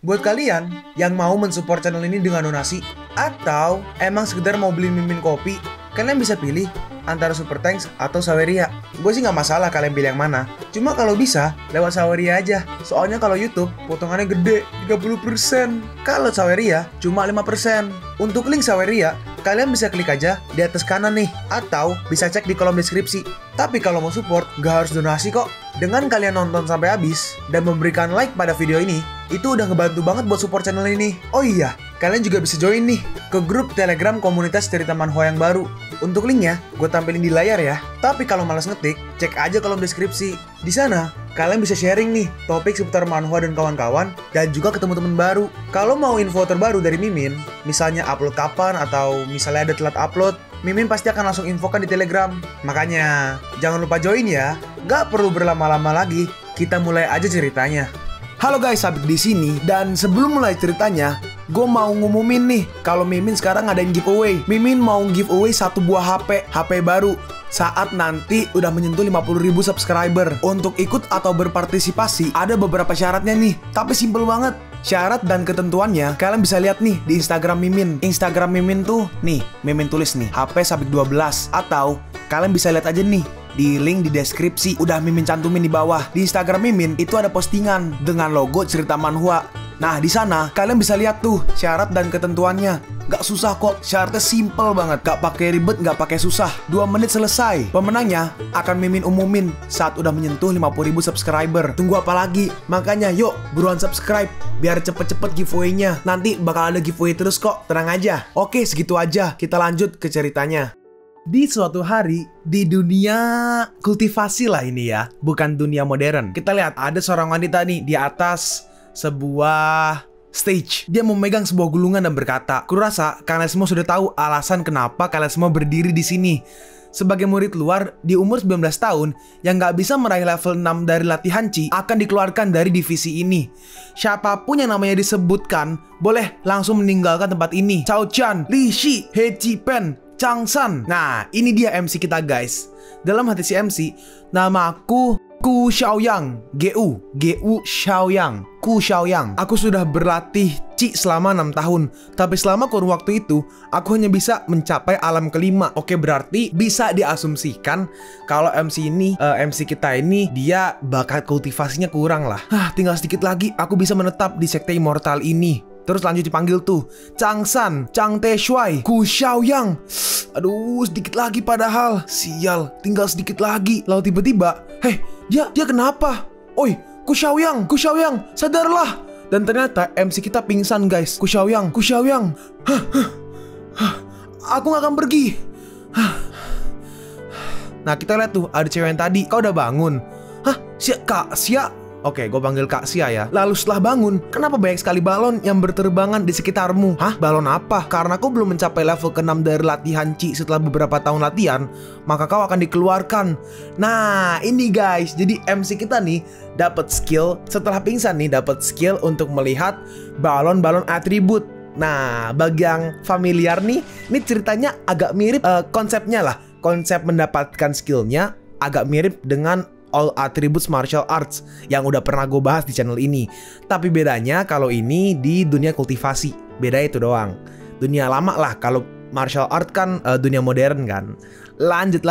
Buat kalian yang mau mensupport channel ini dengan donasi, atau emang sekedar mau beli mimin kopi, kalian bisa pilih antara Super Thanks atau Saweria. Gue sih nggak masalah kalian pilih yang mana. Cuma kalau bisa, lewat Saweria aja. Soalnya kalau YouTube, potongannya gede, 30%. Kalau Saweria, cuma 5%. Untuk link Saweria, kalian bisa klik aja di atas kanan nih. Atau bisa cek di kolom deskripsi. Tapi kalau mau support, nggak harus donasi kok. Dengan kalian nonton sampai habis, dan memberikan like pada video ini, itu udah ngebantu banget buat support channel ini. Oh iya, kalian juga bisa join nih ke grup Telegram komunitas cerita manhwa yang baru. Untuk linknya, gue tampilin di layar ya. Tapi kalau malas ngetik, cek aja kolom deskripsi. Di sana, kalian bisa sharing nih topik seputar manhwa dan kawan-kawan, dan juga ketemu teman baru. Kalau mau info terbaru dari Mimin, misalnya upload kapan atau misalnya ada telat upload, Mimin pasti akan langsung infokan di Telegram. Makanya, jangan lupa join ya. Gak perlu berlama-lama lagi, kita mulai aja ceritanya. Halo guys, Sabik di sini, dan sebelum mulai ceritanya, gue mau ngumumin nih kalau Mimin sekarang ngadain giveaway. Mimin mau giveaway satu buah HP baru saat nanti udah menyentuh 50.000 subscriber. Untuk ikut atau berpartisipasi ada beberapa syaratnya nih, tapi simple banget. Syarat dan ketentuannya kalian bisa lihat nih di Instagram Mimin. Instagram Mimin tuh nih, Mimin tulis nih HP Sabik 12, atau kalian bisa lihat aja nih di link di deskripsi, udah Mimin cantumin di bawah. Di Instagram Mimin itu ada postingan dengan logo cerita manhwa. Nah, di sana kalian bisa lihat tuh syarat dan ketentuannya. Gak susah kok, syaratnya simple banget. Gak pakai ribet, gak pakai susah. 2 menit selesai. Pemenangnya akan Mimin umumin saat udah menyentuh 50.000 subscriber. Tunggu apa lagi? Makanya yuk, buruan subscribe biar cepet-cepet giveaway-nya. Nanti bakal ada giveaway terus kok, tenang aja. Oke, segitu aja. Kita lanjut ke ceritanya. Di suatu hari, di dunia kultivasi lah ini ya, bukan dunia modern. Kita lihat ada seorang wanita nih di atas sebuah stage. Dia memegang sebuah gulungan dan berkata, "Kurasa kalian semua sudah tahu alasan kenapa kalian semua berdiri di sini. Sebagai murid luar di umur 19 tahun yang nggak bisa meraih level 6 dari latihan Chi akan dikeluarkan dari divisi ini. Siapapun yang namanya disebutkan boleh langsung meninggalkan tempat ini. Cao Chan, Li Shi, He Chi Pen, Chang San." Nah, ini dia MC kita guys. Dalam hati si MC, nama aku Ku Xiaoyang, GU Xiaoyang, Ku Xiaoyang. Aku sudah berlatih Chi selama 6 tahun, tapi selama kurun waktu itu, aku hanya bisa mencapai alam kelima. Oke, berarti bisa diasumsikan kalau MC kita ini, dia bakat kultivasinya kurang lah. Tinggal sedikit lagi, aku bisa menetap di sekte immortal ini. Terus lanjut dipanggil tuh Chang San, Chang Te Shuai, Ku Xiaoyang. Aduh, sedikit lagi padahal. Sial, tinggal sedikit lagi. Lalu tiba-tiba, dia kenapa? Oi, Ku Xiaoyang, sadarlah. Dan ternyata MC kita pingsan guys. Ku Xiaoyang. Aku gak akan pergi. Nah, kita lihat tuh ada cewek yang tadi. Kau udah bangun? Kak Sia? Oke, gue panggil Kak Sia ya. Lalu setelah bangun, kenapa banyak sekali balon yang berterbangan di sekitarmu? Balon apa? Karena kau belum mencapai level ke-6 dari latihan Chi setelah beberapa tahun latihan, maka kau akan dikeluarkan. Nah, ini guys, jadi MC kita nih dapat skill setelah pingsan nih, dapat skill untuk melihat balon-balon atribut. Nah, bagi yang familiar nih, ini ceritanya agak mirip konsepnya lah. Konsep mendapatkan skillnya agak mirip dengan All Attributes Martial Arts yang udah pernah gue bahas di channel ini. Tapi bedanya kalau ini di dunia kultivasi. Beda itu doang. Dunia lama lah, kalau martial art kan dunia modern kan. Lanjut.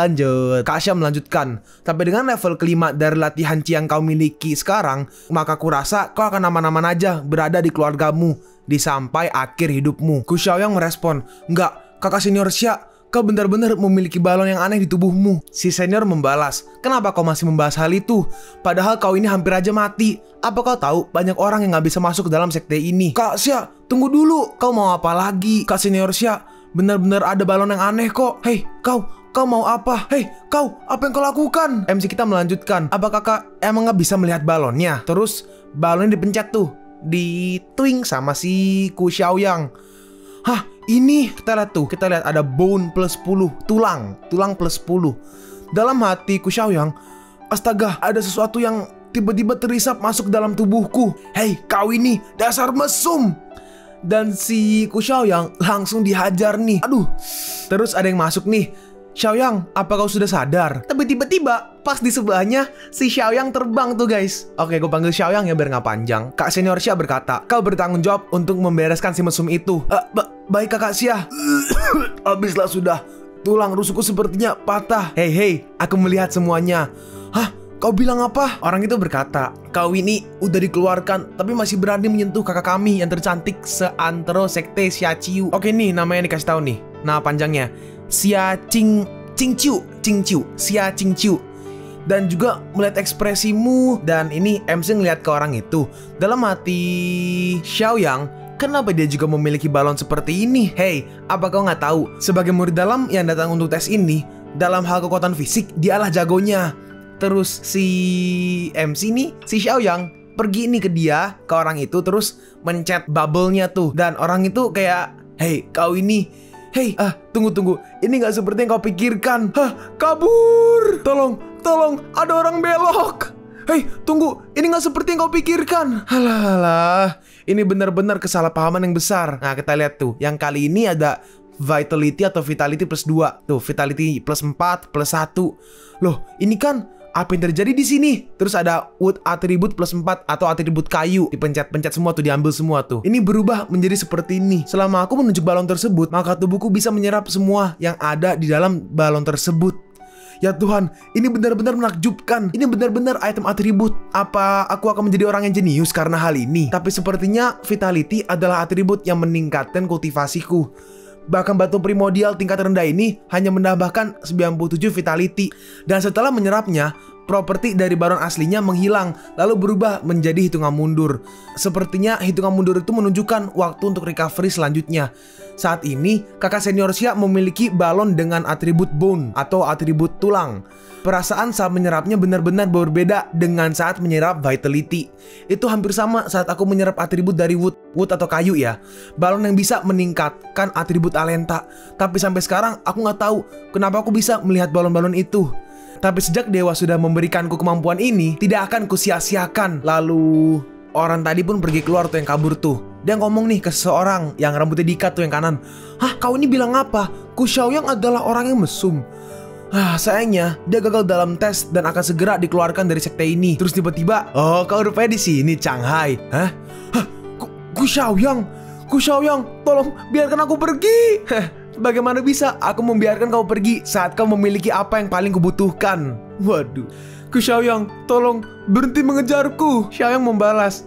Kak Sia melanjutkan. Tapi dengan level kelima dari latihan Chi yang kau miliki sekarang, maka kurasa kau akan aman-aman aja berada di keluargamu di sampai akhir hidupmu. Ku Xiaoyang merespon, "Enggak, kakak senior Xia, kau benar-benar memiliki balon yang aneh di tubuhmu." Si senior membalas, "Kenapa kau masih membahas hal itu? Padahal kau ini hampir aja mati. Apa kau tahu banyak orang yang gak bisa masuk ke dalam sekte ini?" "Kak Sia, tunggu dulu. Kau mau apa lagi?" "Kak senior Sia, benar-benar ada balon yang aneh kok." "Hei, kau mau apa? Hei, kau, apa yang kau lakukan?" MC kita melanjutkan, "Apa kakak emang gak bisa melihat balonnya?" Terus balonnya dipencet tuh, ditwing sama si Ku Xiaoyang. Ini kita lihat ada bone plus 10, tulang plus 10. Dalam hati Ku Xiaoyang, astaga, ada sesuatu yang tiba-tiba terisap masuk dalam tubuhku. "Hei, kau ini dasar mesum." Dan si Ku Xiaoyang langsung dihajar nih. Aduh. Terus ada yang masuk nih. Xiaoyang, apa kau sudah sadar? Tapi tiba-tiba pas di sebelahnya si Xiaoyang terbang tuh guys. Oke, gue panggil Xiaoyang ya biar nggak panjang. Kak Senior Xia berkata, kau bertanggung jawab untuk membereskan si mesum itu. Baik kakak Xia. Habislah sudah. Tulang rusukku sepertinya patah. Hei, aku melihat semuanya. Hah? Kau bilang apa? Orang itu berkata, kau ini udah dikeluarkan tapi masih berani menyentuh kakak kami yang tercantik seantero sekte Xia Qiu. Oke nih, namanya dikasih tahu nih. Nama panjangnya Xia Qingqiu. Xia Qingqiu. Dan juga melihat ekspresimu. Dan ini MC ngeliat ke orang itu. Dalam hati Xiaoyang, kenapa dia juga memiliki balon seperti ini? Hey, apa kau nggak tahu? Sebagai murid dalam yang datang untuk tes ini, dalam hal kekuatan fisik, dialah jagonya. Terus si MC nih, si Xiaoyang pergi nih ke dia, ke orang itu, terus mencet bubble-nya tuh. Dan orang itu kayak, hey, kau ini, hey, tunggu, ini nggak seperti yang kau pikirkan. Hah, kabur. Tolong, ada orang belok. Hei, tunggu, ini nggak seperti yang kau pikirkan. Halah, ini benar-benar kesalahpahaman yang besar. Nah, kita lihat tuh, yang kali ini ada Vitality atau Vitality plus 2. Tuh, Vitality plus 4, plus 1. Loh, ini kan apa yang terjadi di sini? Terus ada Wood Attribute plus 4 atau atribut kayu. Dipencet-pencet semua tuh, diambil semua tuh. Ini berubah menjadi seperti ini. Selama aku menunjuk balon tersebut, maka tubuhku bisa menyerap semua yang ada di dalam balon tersebut. Ya Tuhan, ini benar-benar menakjubkan. Ini benar-benar item atribut. Apa aku akan menjadi orang yang jenius karena hal ini? Tapi sepertinya Vitality adalah atribut yang meningkatkan kultivasiku. Bahkan batu primordial tingkat rendah ini hanya menambahkan 97 Vitality. Dan setelah menyerapnya, properti dari balon aslinya menghilang, lalu berubah menjadi hitungan mundur. Sepertinya hitungan mundur itu menunjukkan waktu untuk recovery selanjutnya. Saat ini, kakak senior Xia memiliki balon dengan atribut bone atau atribut tulang. Perasaan saat menyerapnya benar-benar berbeda dengan saat menyerap Vitality. Itu hampir sama saat aku menyerap atribut dari wood atau kayu ya. Balon yang bisa meningkatkan atribut Alenta. Tapi sampai sekarang aku nggak tahu kenapa aku bisa melihat balon-balon itu. Tapi sejak dewa sudah memberikanku kemampuan ini, tidak akan kusia-siakan. Lalu orang tadi pun pergi keluar tuh yang kabur tuh. Dia ngomong nih ke seseorang yang rambutnya diikat tuh yang kanan. Hah, kau ini bilang apa? Ku Xiaoyang adalah orang yang mesum. Sayangnya dia gagal dalam tes dan akan segera dikeluarkan dari sekte ini. Terus tiba-tiba, oh kau rupanya di sini, Shanghai. Hah? Ku Xiaoyang, tolong biarkan aku pergi. Bagaimana bisa aku membiarkan kau pergi saat kau memiliki apa yang paling kubutuhkan? Waduh. Ku Xiaoyang, tolong berhenti mengejarku. Xiaoyang membalas,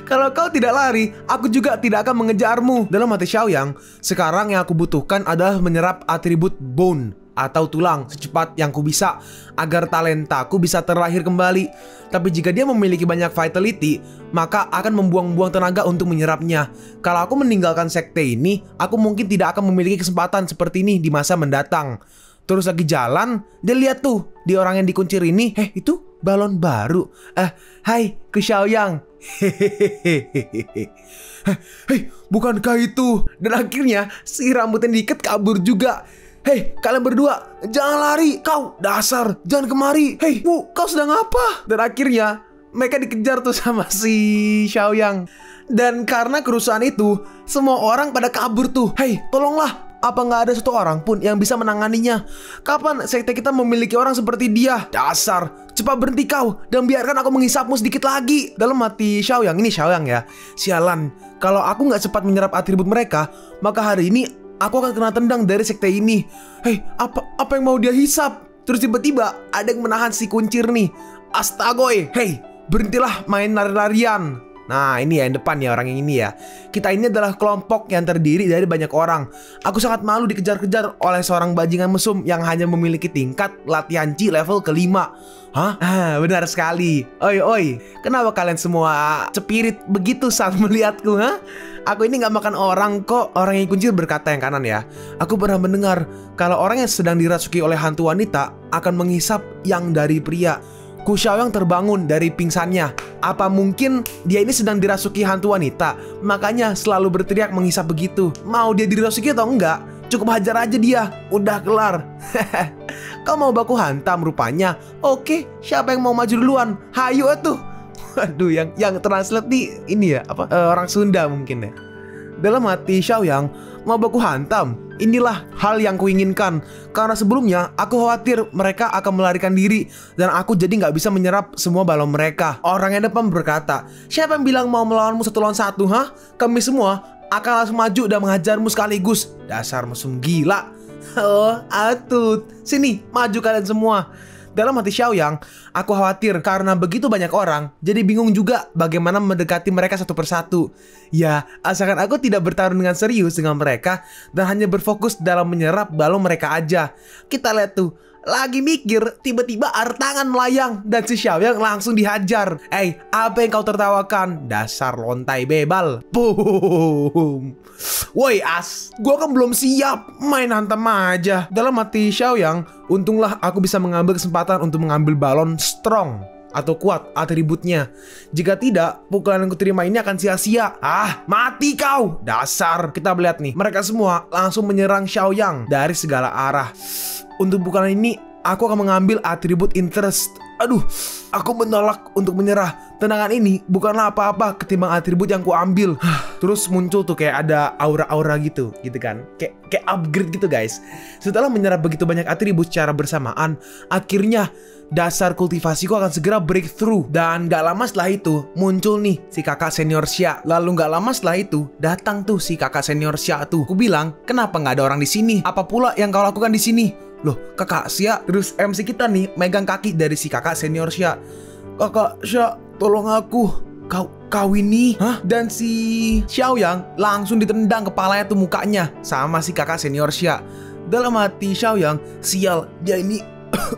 kalau kau tidak lari, aku juga tidak akan mengejarmu. Dalam hati Xiaoyang, sekarang yang aku butuhkan adalah menyerap atribut bone atau tulang secepat yang ku bisa agar talentaku bisa terlahir kembali. Tapi jika dia memiliki banyak Vitality, maka akan membuang-buang tenaga untuk menyerapnya. Kalau aku meninggalkan sekte ini, aku mungkin tidak akan memiliki kesempatan seperti ini di masa mendatang. Terus lagi jalan, dia lihat tuh di orang yang dikuncir ini, itu balon baru. Hai, Ku Xiaoyang. Hei, bukankah itu? Dan akhirnya si rambutnya diikat kabur juga. Hei, kalian berdua, jangan lari, kau dasar, jangan kemari. Hei, kau sedang apa? Dan akhirnya mereka dikejar tuh sama si Xiaoyang. Dan karena kerusuhan itu, semua orang pada kabur tuh. Hei, tolonglah. Apa nggak ada satu orang pun yang bisa menanganinya? Kapan sekte kita memiliki orang seperti dia? Dasar, cepat berhenti kau dan biarkan aku menghisapmu sedikit lagi. Dalam hati Xiaoyang, ini Xiaoyang ya. Sialan, kalau aku nggak cepat menyerap atribut mereka, maka hari ini aku akan kena tendang dari sekte ini. Hei, apa yang mau dia hisap? Terus tiba-tiba ada yang menahan si kuncir nih. Astagoy, hei, berhentilah main lari-larian. Nah ini ya yang depan ya, orang yang ini ya. Kita ini adalah kelompok yang terdiri dari banyak orang. Aku sangat malu dikejar-kejar oleh seorang bajingan mesum yang hanya memiliki tingkat latihan Chi level ke-5. Hah? Benar sekali. Oi, kenapa kalian semua cepirit begitu saat melihatku? Aku ini gak makan orang kok. Orang yang kuncir berkata yang kanan ya. Aku pernah mendengar kalau orang yang sedang dirasuki oleh hantu wanita akan menghisap yang dari pria. Ku Xiaoyang terbangun dari pingsannya. Apa mungkin dia ini sedang dirasuki hantu wanita? Makanya selalu berteriak menghisap begitu. Mau dia dirasuki atau enggak, cukup hajar aja dia. Udah kelar. Kau mau baku hantam rupanya. Oke, siapa yang mau maju duluan? Hayu atuh. Waduh, yang translate nih ini ya, orang Sunda mungkin ya. Dalam hati Xiaoyang, mau baku hantam? inilah hal yang kuinginkan. Karena sebelumnya aku khawatir mereka akan melarikan diri dan aku jadi nggak bisa menyerap semua balon mereka. Orang yang depan berkata, siapa yang bilang mau melawanmu 1 lawan 1, hah? Kami semua akan langsung maju dan menghajarmu sekaligus. Dasar mesum gila. Oh, atut. Sini, maju kalian semua. Dalam hati Xiaoyang, aku khawatir karena begitu banyak orang, jadi bingung juga bagaimana mendekati mereka satu persatu. Ya, asalkan aku tidak bertarung dengan serius dengan mereka dan hanya berfokus dalam menyerap balon mereka aja. Kita lihat tuh, lagi mikir, tiba-tiba air tangan melayang dan si Xiaoyang langsung dihajar. Apa yang kau tertawakan? Dasar lontai bebal. Boom. Woi as, gua kan belum siap, main hantam aja. Dalam hati Xiaoyang, untunglah aku bisa mengambil kesempatan untuk mengambil balon strong atau kuat atributnya. Jika tidak, pukulan yang kuterima ini akan sia-sia. Mati kau! Dasar. Kita melihat nih, mereka semua langsung menyerang Xiaoyang dari segala arah. Untuk pukulan ini, aku akan mengambil atribut interest. Aduh, aku menolak untuk menyerah. Tendangan ini bukanlah apa-apa ketimbang atribut yang kuambil. Terus muncul tuh kayak ada aura-aura gitu kan. Kayak upgrade gitu guys. Setelah menyerap begitu banyak atribut secara bersamaan, akhirnya dasar kultivasiku akan segera breakthrough. Dan gak lama setelah itu muncul nih si kakak senior Xia. Lalu gak lama setelah itu datang tuh si kakak senior Xia tuh. Aku bilang, kenapa gak ada orang di sini? Apa pula yang kau lakukan di sini? Loh, kakak Xia. Terus MC kita nih megang kaki dari si kakak senior Xia. Kakak Xia, tolong aku. Kau ini? Hah? Dan si Xiaoyang langsung ditendang kepalanya tuh mukanya sama si kakak senior Xia. Dalam hati Xiaoyang, sial, dia ini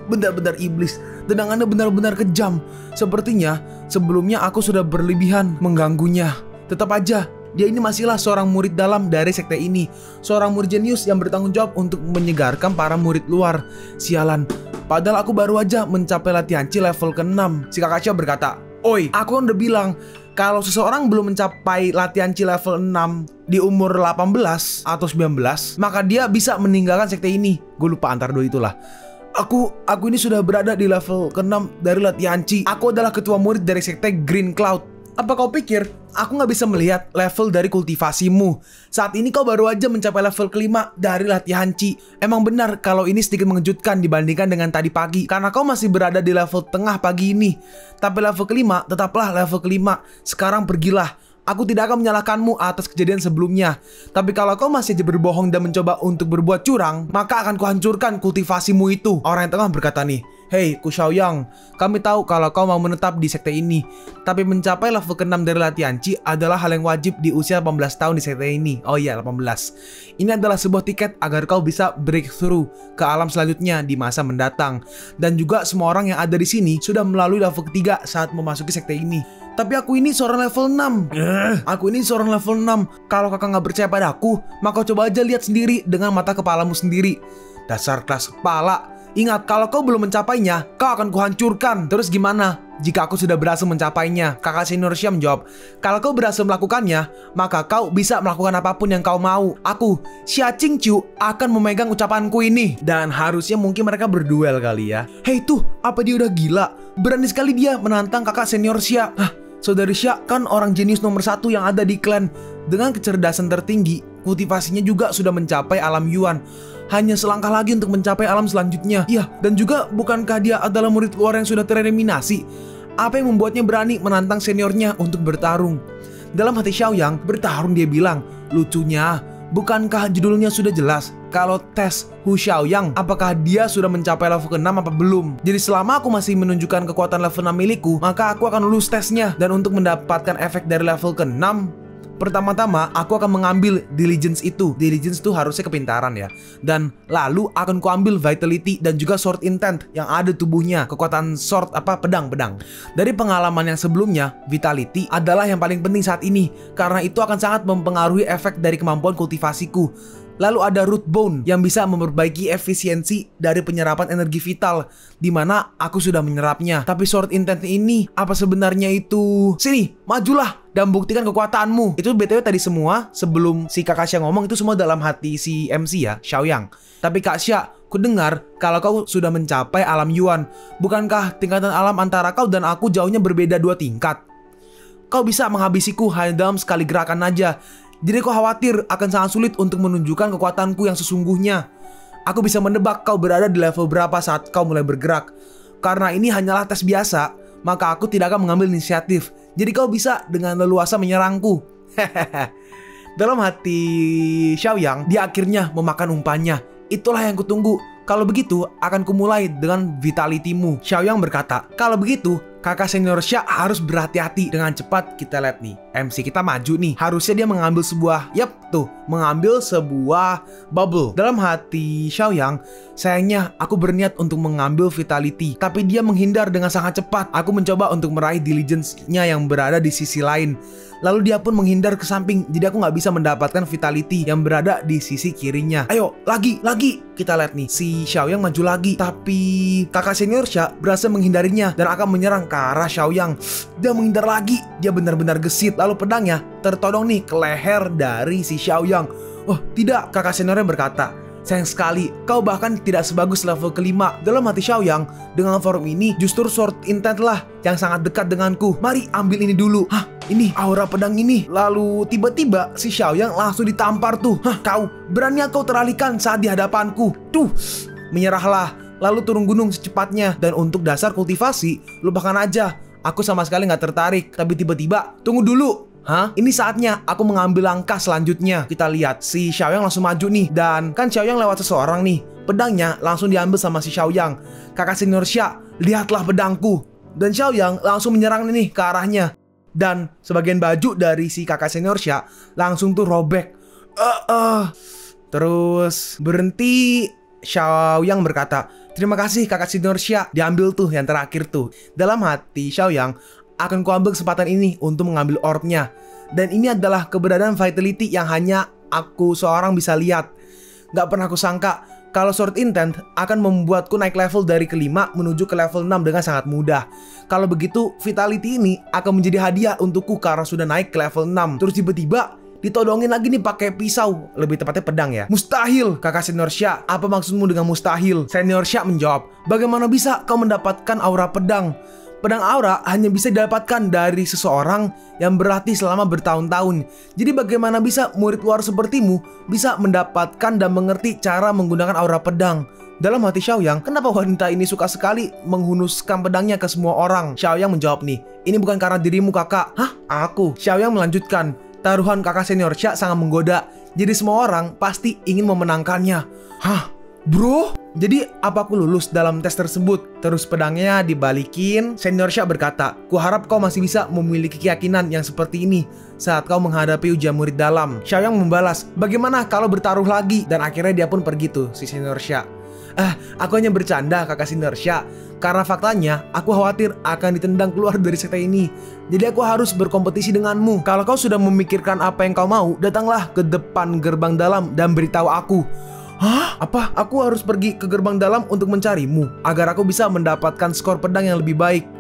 benar-benar iblis. Tendangannya benar-benar kejam. Sepertinya sebelumnya aku sudah berlebihan mengganggunya. Tetap aja, dia ini masihlah seorang murid dalam dari sekte ini. Seorang murid jenius yang bertanggung jawab untuk menyegarkan para murid luar. Sialan, padahal aku baru aja mencapai latihan Chi level ke-6. Si kakak Xia berkata, oi, aku kan udah bilang kalau seseorang belum mencapai latihan Chi level 6 di umur 18 atau 19, maka dia bisa meninggalkan sekte ini. Gue lupa antara dua itulah. Aku ini sudah berada di level ke-6 dari latihan Chi. Aku adalah ketua murid dari sekte Green Cloud. Apa kau pikir aku nggak bisa melihat level dari kultivasimu? Saat ini kau baru aja mencapai level ke-5 dari latihan Chi. Emang benar kalau ini sedikit mengejutkan dibandingkan dengan tadi pagi, karena kau masih berada di level tengah pagi ini. Tapi level ke-5 tetaplah level ke-5. Sekarang pergilah. Aku tidak akan menyalahkanmu atas kejadian sebelumnya. Tapi kalau kau masih aja berbohong dan mencoba untuk berbuat curang, maka akan kuhancurkan kultivasimu itu. Orang yang tengah berkata nih, hei Ku Xiaoyang, kami tahu kalau kau mau menetap di sekte ini. Tapi mencapai level ke-6 dari latihan Chi adalah hal yang wajib di usia 18 tahun di sekte ini. Oh iya, 18. Ini adalah sebuah tiket agar kau bisa breakthrough ke alam selanjutnya di masa mendatang. Dan juga semua orang yang ada di sini sudah melalui level ketiga saat memasuki sekte ini. Tapi aku ini seorang level 6. Aku ini seorang level 6. Kalau kakak nggak percaya padaku, maka coba aja lihat sendiri dengan mata kepalamu sendiri. Dasar keras kepala. Ingat, kalau kau belum mencapainya, kau akan kuhancurkan. Terus gimana jika aku sudah berhasil mencapainya? Kakak senior Xia menjawab, kalau kau berhasil melakukannya, maka kau bisa melakukan apapun yang kau mau. Aku, Xia Qingqiu, akan memegang ucapanku ini. Dan harusnya mungkin mereka berduel kali ya. Hei tuh, apa dia udah gila? Berani sekali dia menantang kakak senior Xia. Saudari Xia kan orang jenius nomor 1 yang ada di klan. Dengan kecerdasan tertinggi, kultivasinya juga sudah mencapai alam Yuan. Hanya selangkah lagi untuk mencapai alam selanjutnya. Iya, dan juga bukankah dia adalah murid luar yang sudah tereliminasi? Apa yang membuatnya berani menantang seniornya untuk bertarung? Dalam hati Xiaoyang, bertarung dia bilang, lucunya, bukankah judulnya sudah jelas? Kalau tes Hu Xiaoyang, apakah dia sudah mencapai level ke-6 apa belum? Jadi selama aku masih menunjukkan kekuatan level 6 milikku, maka aku akan lulus tesnya. Dan untuk mendapatkan efek dari level ke-6, pertama-tama aku akan mengambil diligence itu. Diligence itu harusnya kepintaran ya. Dan lalu akan kuambil vitality dan juga sword intent yang ada tubuhnya. Kekuatan sword pedang. Dari pengalaman yang sebelumnya, vitality adalah yang paling penting saat ini, karena itu akan sangat mempengaruhi efek dari kemampuan kultivasiku. Lalu ada root bone yang bisa memperbaiki efisiensi dari penyerapan energi vital, di mana aku sudah menyerapnya. Tapi sword intent ini apa sebenarnya itu? Sini, majulah dan buktikan kekuatanmu. Itu BTW tadi semua sebelum si kakak Xia ngomong, itu semua dalam hati si MC ya, Xiaoyang. Tapi Kak Xia, ku dengar kalau kau sudah mencapai alam Yuan. Bukankah tingkatan alam antara kau dan aku jauhnya berbeda 2 tingkat? Kau bisa menghabisiku hanya dalam sekali gerakan aja. Jadi aku khawatir akan sangat sulit untuk menunjukkan kekuatanku yang sesungguhnya. Aku bisa menebak kau berada di level berapa saat kau mulai bergerak. Karena ini hanyalah tes biasa, maka aku tidak akan mengambil inisiatif. Jadi kau bisa dengan leluasa menyerangku. Dalam hati Xiaoyang, dia akhirnya memakan umpannya. Itulah yang kutunggu. Kalau begitu, akan kumulai dengan vitality-mu. Xiaoyang berkata, kalau begitu, kakak senior Xia harus berhati-hati. Dengan cepat kita lihat nih, MC kita maju nih. Harusnya dia mengambil sebuah, mengambil sebuah bubble. Dalam hati Xiaoyang, sayangnya aku berniat untuk mengambil vitality, tapi dia menghindar dengan sangat cepat. Aku mencoba untuk meraih diligence-nya yang berada di sisi lain. Lalu dia pun menghindar ke samping, jadi aku nggak bisa mendapatkan vitality yang berada di sisi kirinya. Ayo, lagi. Kita lihat nih, si Xiaoyang maju lagi, tapi kakak senior Xia berhasil menghindarinya dan akan menyerang ke arah Xiaoyang. Dia menghindar lagi, dia benar-benar gesit. Lalu pedangnya tertodong nih ke leher dari si Xiaoyang. Oh tidak, kakak seniornya berkata, sayang sekali, kau bahkan tidak sebagus level kelima. Dalam hati Xiaoyang, dengan form ini justru Sword Intent lah yang sangat dekat denganku. Mari ambil ini dulu. Hah, ini aura pedang ini. Lalu tiba-tiba si Xiaoyang langsung ditampar tuh. Hah, kau berani kau teralihkan saat di hadapanku. Tuh, menyerahlah. Lalu turun gunung secepatnya. Dan untuk dasar kultivasi, lupakan aja. Aku sama sekali nggak tertarik. Tapi tiba-tiba, tunggu dulu. Hah? Ini saatnya aku mengambil langkah selanjutnya. Kita lihat si Xiaoyang langsung maju nih. Dan kan Xiaoyang lewat seseorang nih. Pedangnya langsung diambil sama si Xiaoyang. Kakak senior Xia, lihatlah pedangku. Dan Xiaoyang langsung menyerang nih ke arahnya. Dan sebagian baju dari si kakak senior Xia langsung tuh robek. Terus berhenti. Xiaoyang berkata, terima kasih kakak senior Xia. Diambil tuh yang terakhir tuh. Dalam hati Xiaoyang, akan kuambil kesempatan ini untuk mengambil orbnya. Dan ini adalah keberadaan vitality yang hanya aku seorang bisa lihat. Gak pernah aku sangka kalau Sword Intent akan membuatku naik level dari kelima menuju ke level 6 dengan sangat mudah. Kalau begitu, vitality ini akan menjadi hadiah untukku karena sudah naik ke level 6. Terus tiba-tiba ditodongin lagi nih pakai pisau, lebih tepatnya pedang ya. Mustahil, kakak senior Xia. Apa maksudmu dengan mustahil? Senior Xia menjawab, bagaimana bisa kau mendapatkan aura pedang? Pedang aura hanya bisa didapatkan dari seseorang yang berlatih selama bertahun-tahun. Jadi bagaimana bisa murid luar sepertimu bisa mendapatkan dan mengerti cara menggunakan aura pedang? Dalam hati Xiaoyang, kenapa wanita ini suka sekali menghunuskan pedangnya ke semua orang? Xiaoyang menjawab nih, ini bukan karena dirimu kakak. Hah? Aku? Xiaoyang melanjutkan, taruhan kakak senior Xia sangat menggoda. Jadi semua orang pasti ingin memenangkannya. Hah? Bro? Jadi apa aku lulus dalam tes tersebut? Terus pedangnya dibalikin. Senior Xia berkata, kuharap kau masih bisa memiliki keyakinan yang seperti ini saat kau menghadapi ujian murid dalam. Xiaoyang membalas, bagaimana kalau bertaruh lagi? Dan akhirnya dia pun pergi tuh si senior Xia. Aku hanya bercanda kakak senior Xia. Karena faktanya aku khawatir akan ditendang keluar dari sekte ini. Jadi aku harus berkompetisi denganmu. Kalau kau sudah memikirkan apa yang kau mau, datanglah ke depan gerbang dalam dan beritahu aku. Hah? Apa? Aku harus pergi ke gerbang dalam untuk mencarimu agar aku bisa mendapatkan skor pedang yang lebih baik.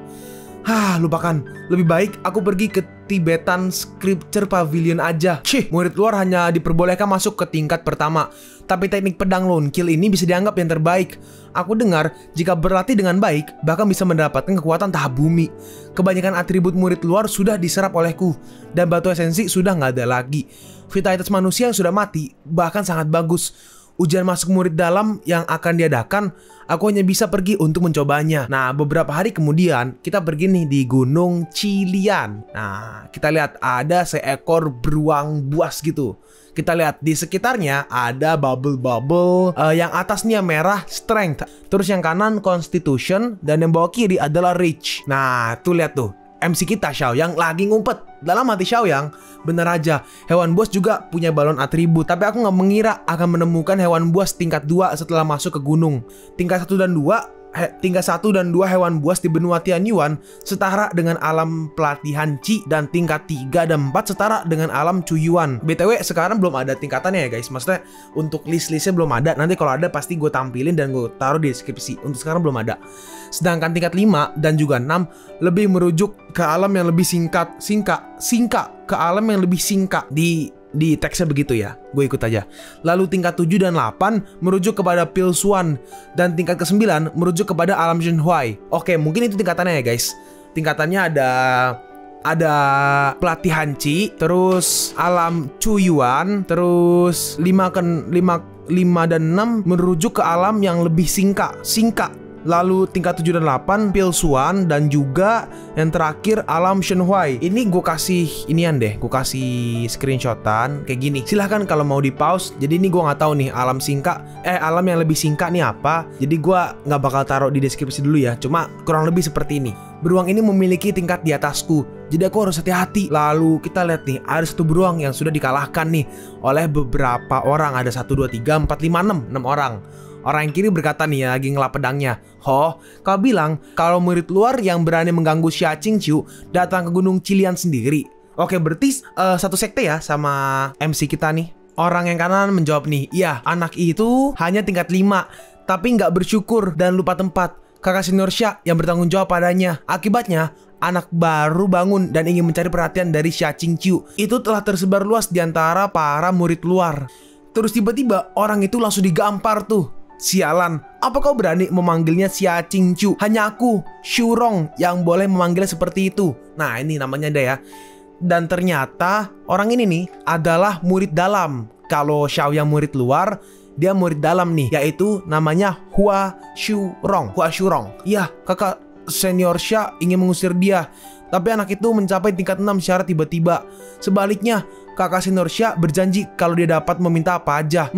Lupakan. Lebih baik aku pergi ke Tibetan Scripture Pavilion aja. Murid luar hanya diperbolehkan masuk ke tingkat pertama. Tapi teknik pedang lone kill ini bisa dianggap yang terbaik. Aku dengar jika berlatih dengan baik, bahkan bisa mendapatkan kekuatan tahap bumi. Kebanyakan atribut murid luar sudah diserap olehku. Dan batu esensi sudah nggak ada lagi. Vitalitas manusia yang sudah mati bahkan sangat bagus. Ujian masuk murid dalam yang akan diadakan, aku hanya bisa pergi untuk mencobanya. Nah, beberapa hari kemudian, kita pergi nih di Gunung Qilian. Nah, kita lihat ada seekor beruang buas gitu. Kita lihat di sekitarnya ada bubble-bubble yang atasnya merah strength. Terus yang kanan constitution dan yang bawah kiri adalah rich. Nah, tuh lihat tuh. MC kita Xiaoyang lagi ngumpet. Dalam hati Xiaoyang, bener aja, hewan buas juga punya balon atribut. Tapi aku nggak mengira akan menemukan hewan buas tingkat 2 setelah masuk ke gunung. Tingkat 1 dan 2 hewan buas di benua Tianyuan setara dengan alam pelatihan Qi, dan tingkat 3 dan 4 setara dengan alam Chuyuan. BTW sekarang belum ada tingkatannya ya guys. Maksudnya untuk list-listnya belum ada. Nanti kalau ada pasti gue tampilin dan gue taruh di deskripsi. Untuk sekarang belum ada. Sedangkan tingkat 5 dan juga 6 lebih merujuk ke alam yang lebih singkat ke alam yang lebih singkat di teksnya begitu ya, gue ikut aja. Lalu tingkat 7 dan 8 merujuk kepada Pilsuan, dan tingkat ke-9 merujuk kepada alam Zhenhuai. Oke, mungkin itu tingkatannya ya guys. Tingkatannya ada ada pelatihan Ci, terus alam Cuyuan, terus 5 dan 6 merujuk ke alam yang lebih singka. Lalu tingkat 7 dan 8 Pilsuan, dan juga yang terakhir alam Shenhuai. Ini gue kasih inian deh, gue kasih screenshotan kayak gini. Silahkan kalau mau di pause. Jadi ini gue nggak tahu nih alam alam yang lebih singka nih apa. Jadi gue nggak bakal taruh di deskripsi dulu ya. Cuma kurang lebih seperti ini. Beruang ini memiliki tingkat di atasku, jadi aku harus hati-hati. Lalu kita lihat nih, ada satu beruang yang sudah dikalahkan nih oleh beberapa orang. Ada 1, 2, 3, 4, 5, 6 orang. Orang yang kiri berkata nih ya, lagi ngelap pedangnya. Kau bilang kalau murid luar yang berani mengganggu Xia Qingqiu datang ke Gunung Cilian sendiri. Oke, berarti satu sekte ya sama MC kita nih. Orang yang kanan menjawab nih, iya, anak itu hanya tingkat 5, tapi nggak bersyukur dan lupa tempat. Kakak senior Xia yang bertanggung jawab padanya. Akibatnya, anak baru bangun dan ingin mencari perhatian dari Xia Qingqiu. Itu telah tersebar luas di antara para murid luar. Terus tiba-tiba orang itu langsung digampar tuh. Sialan, apa kau berani memanggilnya Xia Qingqiu? Hanya aku, Shurong, yang boleh memanggilnya seperti itu. Nah, ini namanya ada ya. Dan ternyata orang ini nih adalah murid dalam. Kalau Xiaoyang murid luar, dia murid dalam nih, yaitu namanya Hua Shurong. Iya, kakak senior Xia ingin mengusir dia, tapi anak itu mencapai tingkat 6 secara tiba-tiba. Sebaliknya, kakak senior Xia berjanji kalau dia dapat meminta apa aja.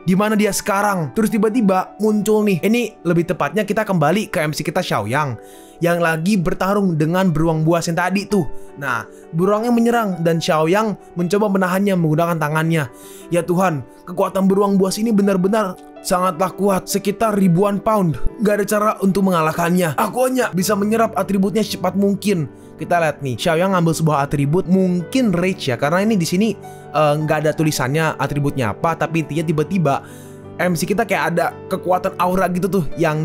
Di mana dia sekarang? Terus tiba-tiba muncul nih. Ini lebih tepatnya kita kembali ke MC kita Xiaoyang yang lagi bertarung dengan beruang buas yang tadi tuh. Nah, beruangnya menyerang dan Xiaoyang mencoba menahannya menggunakan tangannya. Ya Tuhan, kekuatan beruang buas ini benar-benar sangatlah kuat, sekitar ribuan pound. Gak ada cara untuk mengalahkannya. Aku hanya bisa menyerap atributnya secepat mungkin. Kita lihat nih, Xiaoyang ngambil sebuah atribut, mungkin rage ya, karena ini di sini nggak ada tulisannya atributnya apa, tapi intinya tiba-tiba MC kita kayak ada kekuatan aura gitu tuh yang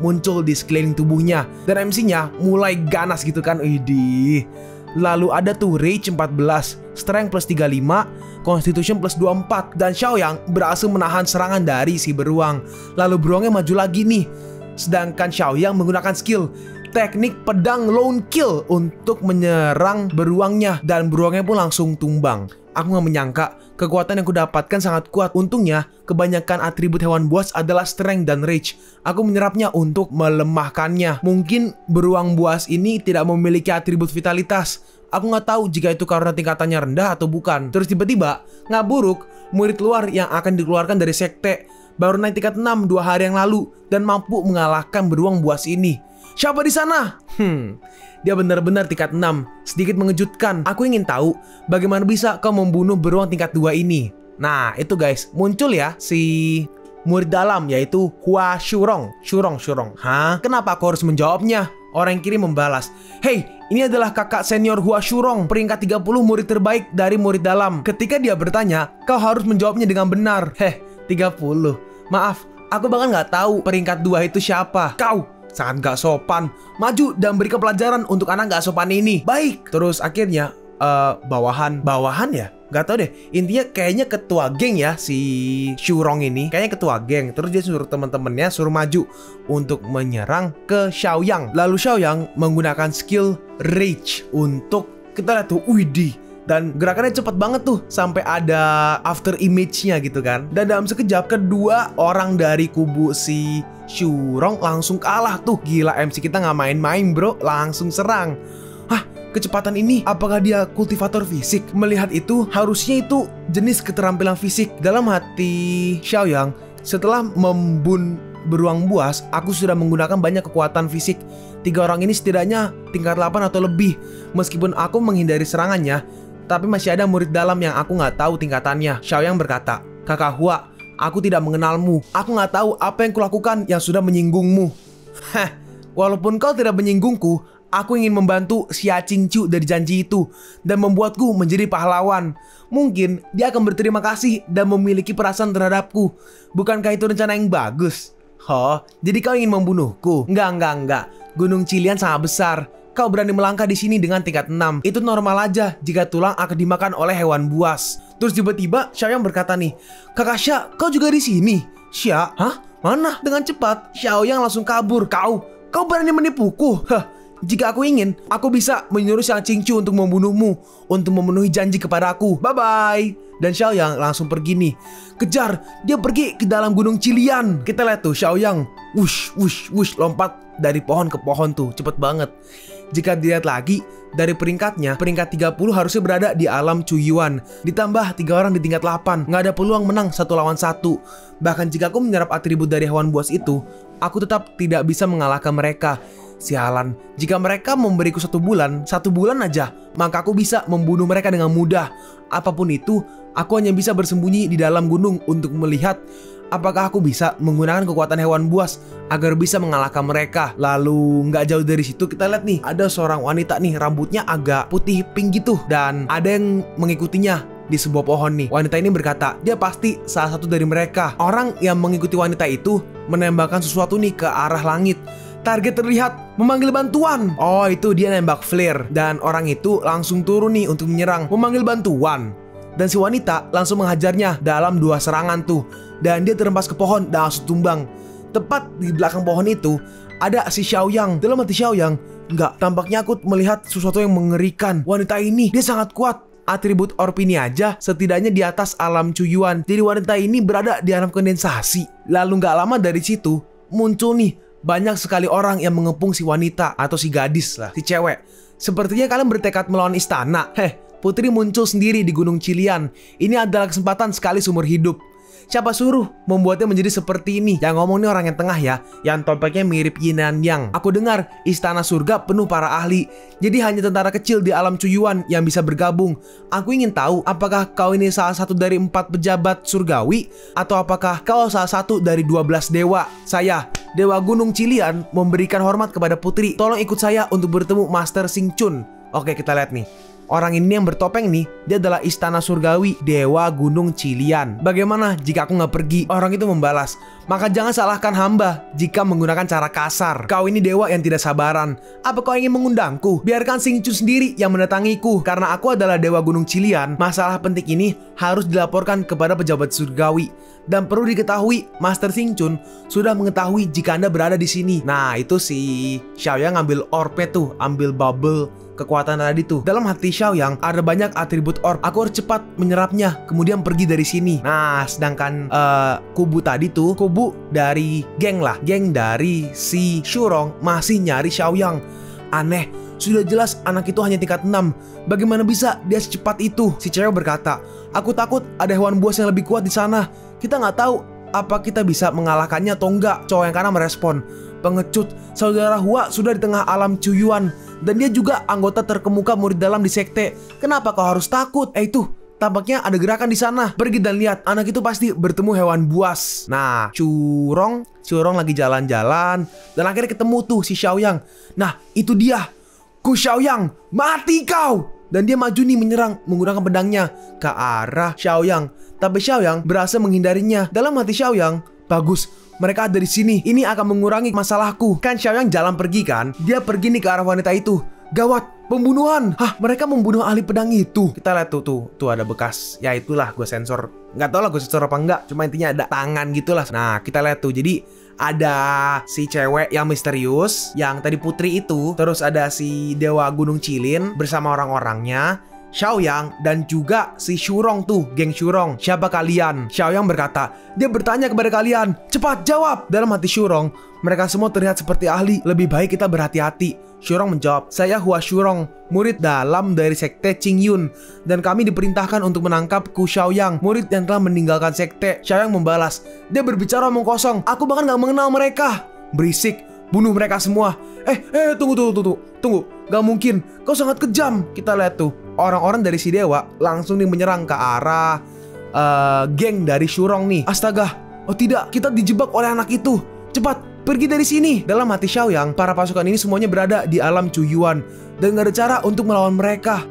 muncul di sekeliling tubuhnya, dan MC-nya mulai ganas gitu kan, idih. Lalu ada tuh rage 14, strength plus 35, constitution plus 24, dan Xiaoyang berhasil menahan serangan dari si beruang. Lalu beruangnya maju lagi nih, sedangkan Xiaoyang menggunakan skill teknik pedang lone kill untuk menyerang beruangnya, dan beruangnya pun langsung tumbang. Aku gak menyangka kekuatan yang kudapatkan sangat kuat. Untungnya kebanyakan atribut hewan buas adalah strength dan rage. Aku menyerapnya untuk melemahkannya. Mungkin beruang buas ini tidak memiliki atribut vitalitas. Aku gak tahu jika itu karena tingkatannya rendah atau bukan. Terus tiba-tiba Ngaburuk, murid luar yang akan dikeluarkan dari sekte, baru naik tingkat 6 2 hari yang lalu dan mampu mengalahkan beruang buas ini. Siapa di sana? Dia benar-benar tingkat 6. Sedikit mengejutkan. Aku ingin tahu bagaimana bisa kau membunuh beruang tingkat 2 ini. Nah, itu guys, muncul ya si murid dalam, yaitu Hua Shurong. Hah? Kenapa aku harus menjawabnya? Orang yang kiri membalas, "Hey, ini adalah kakak senior Hua Shurong, peringkat 30 murid terbaik dari murid dalam. Ketika dia bertanya, kau harus menjawabnya dengan benar." 30. Maaf, aku bahkan nggak tahu peringkat 2 itu siapa. Kau sangat gak sopan. Maju dan berikan pelajaran untuk anak gak sopan ini. Baik. Terus akhirnya bawahan ya, gak tau deh. Intinya kayaknya ketua geng ya si Shurong ini. Kayaknya ketua geng. Terus dia suruh teman-temannya suruh maju untuk menyerang ke Xiaoyang. Lalu Xiaoyang menggunakan skill rage untuk, kita lihat tuh, widih, dan gerakannya cepet banget tuh, sampai ada after image-nya gitu kan. Dan dalam sekejap kedua orang dari kubu si Shurong langsung kalah tuh. Gila, MC kita nggak main-main bro, langsung serang. Hah, kecepatan ini apakah dia kultivator fisik? Melihat itu, harusnya itu jenis keterampilan fisik. Dalam hati Xiaoyang, setelah membun beruang buas, aku sudah menggunakan banyak kekuatan fisik. 3 orang ini setidaknya tingkat 8 atau lebih. Meskipun aku menghindari serangannya, tapi masih ada murid dalam yang aku nggak tahu tingkatannya. Xiaoyang berkata, "Kakak Hua, aku tidak mengenalmu. Aku nggak tahu apa yang kulakukan yang sudah menyinggungmu." Walaupun kau tidak menyinggungku, aku ingin membantu Xia Qingqiu dari janji itu dan membuatku menjadi pahlawan. Mungkin dia akan berterima kasih dan memiliki perasaan terhadapku. Bukankah itu rencana yang bagus? Jadi kau ingin membunuhku? Enggak. Gunung Cilian sangat besar. Kau berani melangkah di sini dengan tingkat 6. Itu normal aja jika tulang akan dimakan oleh hewan buas. Terus tiba-tiba Xiaoyang berkata nih, "Kakak Xia, kau juga di sini?" "Xia? Hah? Mana?" Dengan cepat Xiaoyang langsung kabur. Kau berani menipuku? Jika aku ingin, aku bisa menyuruh Shang Qingqiu untuk membunuhmu, untuk memenuhi janji kepada aku. Bye-bye. Dan Xiaoyang langsung pergi nih. Kejar, dia pergi ke dalam gunung Qilian. Kita lihat tuh Xiaoyang, wush, wush, wush, lompat dari pohon ke pohon tuh, cepet banget. Jika dilihat lagi, dari peringkatnya, peringkat 30 harusnya berada di alam Chuyuan. Ditambah 3 orang di tingkat 8, nggak ada peluang menang 1 lawan 1. Bahkan jika aku menyerap atribut dari hewan buas itu, aku tetap tidak bisa mengalahkan mereka. Sialan, jika mereka memberiku 1 bulan aja, maka aku bisa membunuh mereka dengan mudah. Apapun itu, aku hanya bisa bersembunyi di dalam gunung untuk melihat apakah aku bisa menggunakan kekuatan hewan buas agar bisa mengalahkan mereka. Lalu nggak jauh dari situ kita lihat nih, ada seorang wanita nih, rambutnya agak putih pink gitu, dan ada yang mengikutinya di sebuah pohon nih. Wanita ini berkata, dia pasti salah satu dari mereka. Orang yang mengikuti wanita itu menembakkan sesuatu nih ke arah langit. Target terlihat memanggil bantuan. Oh, itu dia nembak flare, dan orang itu langsung turun nih untuk menyerang, memanggil bantuan. Dan si wanita langsung menghajarnya dalam 2 serangan tuh. Dan dia terhempas ke pohon dan langsung tumbang. Tepat di belakang pohon itu ada si Xiaoyang. Dalam hati Xiaoyang, enggak, tampaknya aku melihat sesuatu yang mengerikan. Wanita ini, dia sangat kuat. Atribut orb ini aja setidaknya di atas alam Chuyuan. Jadi wanita ini berada di alam kondensasi. Lalu nggak lama dari situ muncul nih banyak sekali orang yang mengepung si wanita atau si gadis lah, si cewek. Sepertinya kalian bertekad melawan istana. Putri muncul sendiri di Gunung Qilian. Ini adalah kesempatan sekali seumur hidup. Siapa suruh membuatnya menjadi seperti ini? Yang ngomong ini orang yang tengah ya, yang topengnya mirip Yin dan Yang. Aku dengar istana surga penuh para ahli. Jadi hanya tentara kecil di alam Chuyuan yang bisa bergabung. Aku ingin tahu, apakah kau ini salah satu dari 4 pejabat surgawi? Atau apakah kau salah satu dari 12 dewa? Saya, Dewa Gunung Qilian, memberikan hormat kepada putri. Tolong ikut saya untuk bertemu Master Xing Chun. Oke, kita lihat nih. Orang ini yang bertopeng nih, dia adalah istana surgawi Dewa Gunung Qilian. Bagaimana jika aku nggak pergi? Orang itu membalas, maka jangan salahkan hamba jika menggunakan cara kasar. Kau ini dewa yang tidak sabaran. Apa kau ingin mengundangku? Biarkan Xing Chun sendiri yang mendatangiku. Karena aku adalah Dewa Gunung Qilian, masalah penting ini harus dilaporkan kepada pejabat surgawi. Dan perlu diketahui, Master Xing Chun sudah mengetahui jika Anda berada di sini. Nah, itu si Xiaoyang ngambil orb tuh, ambil bubble kekuatan tadi tuh. Dalam hati Xiaoyang ada banyak atribut orb. Aku harus cepat menyerapnya, kemudian pergi dari sini. Nah, sedangkan kubu tadi tuh, kubu dari geng lah, geng dari si Shurong masih nyari Xiaoyang. Aneh, sudah jelas anak itu hanya tingkat 6. Bagaimana bisa dia secepat itu? Si cewek berkata, aku takut ada hewan buas yang lebih kuat di sana. Kita nggak tahu apa kita bisa mengalahkannya atau enggak. Cowok yang kanan merespon, pengecut, saudara Hua sudah di tengah alam Chuyuan, dan dia juga anggota terkemuka murid dalam di sekte. Kenapa kau harus takut? Itu tampaknya ada gerakan di sana. Pergi dan lihat, anak itu pasti bertemu hewan buas. Nah, Shurong lagi jalan-jalan, dan akhirnya ketemu tuh si Xiaoyang. Nah, itu dia. Ku Xiaoyang, mati kau! Dan dia maju nih menyerang menggunakan pedangnya ke arah Xiaoyang. Tapi Xiaoyang berhasil menghindarinya. Dalam hati Xiaoyang, bagus, mereka ada di sini. Ini akan mengurangi masalahku. Kan Xiaoyang jalan pergi kan? Dia pergi nih ke arah wanita itu. Gawat, pembunuhan. Hah, mereka membunuh ahli pedang itu. Kita lihat tuh ada bekas. Ya itulah, gue sensor. Nggak tahu lah gue sensor apa enggak. Cuma intinya ada tangan gitulah. Nah, kita lihat tuh. Jadi ada si cewek yang misterius, yang tadi putri itu. Terus ada si Dewa Gunung Qilian bersama orang-orangnya, Xiaoyang, dan juga si Shurong tuh, geng Shurong. Siapa kalian? Xiaoyang berkata, dia bertanya kepada kalian. Cepat jawab! Dalam hati Shurong, mereka semua terlihat seperti ahli. Lebih baik kita berhati-hati. Shurong menjawab, saya Hua Shurong, murid dalam dari sekte Qingyun, dan kami diperintahkan untuk menangkap Ku Xiaoyang, murid yang telah meninggalkan sekte. Xiaoyang membalas, dia berbicara omong kosong. Aku bahkan gak mengenal mereka. Berisik, bunuh mereka semua. Tunggu. Gak mungkin, kau sangat kejam. Kita lihat tuh, orang-orang dari si dewa langsung nih menyerang ke arah geng dari Shurong nih. Astaga, oh tidak, kita dijebak oleh anak itu. Cepat, pergi dari sini. Dalam hati Xiaoyang, para pasukan ini semuanya berada di alam Chuyuan, dan gak ada cara untuk melawan mereka.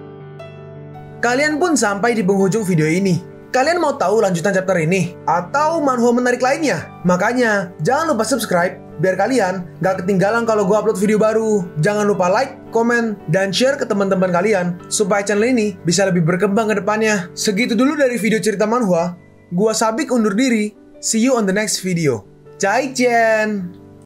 Kalian pun sampai di penghujung video ini. Kalian mau tahu lanjutan chapter ini? Atau manhwa menarik lainnya? Makanya, jangan lupa subscribe, biar kalian gak ketinggalan kalau gue upload video baru. Jangan lupa like, komen, dan share ke teman-teman kalian, supaya channel ini bisa lebih berkembang ke depannya. Segitu dulu dari video cerita manhwa. Gua Sabik undur diri. See you on the next video. 再见